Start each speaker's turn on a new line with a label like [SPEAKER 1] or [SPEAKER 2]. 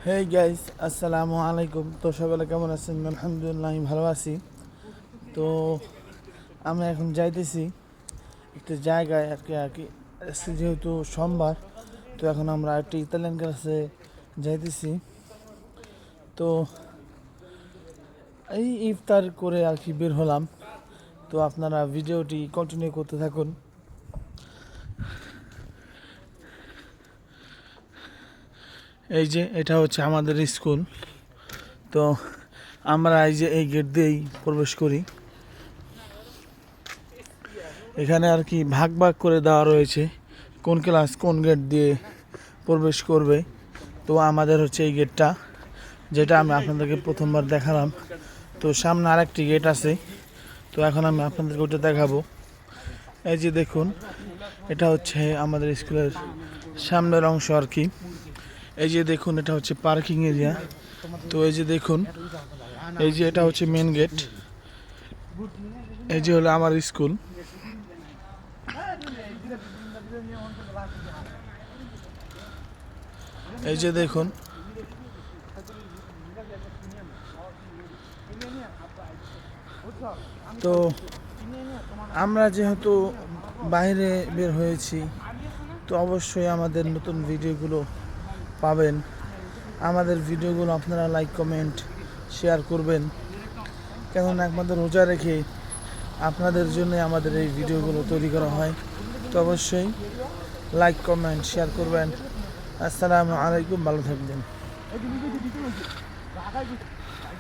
[SPEAKER 1] Hey guys, আসসালামু আলাইকুম। তো সকালে কেমন আছেন? আলহামদুলিল্লাহ, আমি ভালো আছি। তো আমরা এখন যাইতেছি একটা জায়গায় আর কি আজকে যেহেতু সোমবার, তো এখন আমরা একটি ইতালিয়ান ক্লাসে যাইতেছি। তো এই ইফতার করে আর কি বের হলাম। তো আপনারা ভিডিওটি কন্টিনিউ করতে থাকুন। এই যে এটা হচ্ছে আমাদের স্কুল। তো আমরা এই যে এই গেট দিয়েই প্রবেশ করি। এখানে আর কি ভাগ ভাগ করে দেওয়া রয়েছে কোন ক্লাস কোন গেট দিয়ে প্রবেশ করবে। তো আমাদের হচ্ছে এই গেটটা, যেটা আমি আপনাদেরকে প্রথমবার দেখালাম। তো সামনে আরেকটি গেট আছে, তো এখন আমি আপনাদেরকে ওটা দেখাবো। এই যে দেখুন, এটা হচ্ছে আমাদের স্কুলের সামনের অংশ আর কি। এই যে দেখুন, এটা হচ্ছে পার্কিং এরিয়া। তো এই যে দেখুন, এই যে এটা হচ্ছে মেন গেট। এই যে হলো আমার স্কুল। এই যে দেখুন, তো আমরা যেহেতু বাইরে বের হয়েছি, তো অবশ্যই আমাদের নতুন ভিডিওগুলো পাবেন। আমাদের ভিডিওগুলো আপনারা লাইক কমেন্ট শেয়ার করবেন, কেননা একমাত্র রোজা রেখে আপনাদের জন্য আমাদের এই ভিডিওগুলো তৈরি করা হয়। তো অবশ্যই লাইক কমেন্ট শেয়ার করবেন। আসসালামু আলাইকুম, ভালো থাকবেন।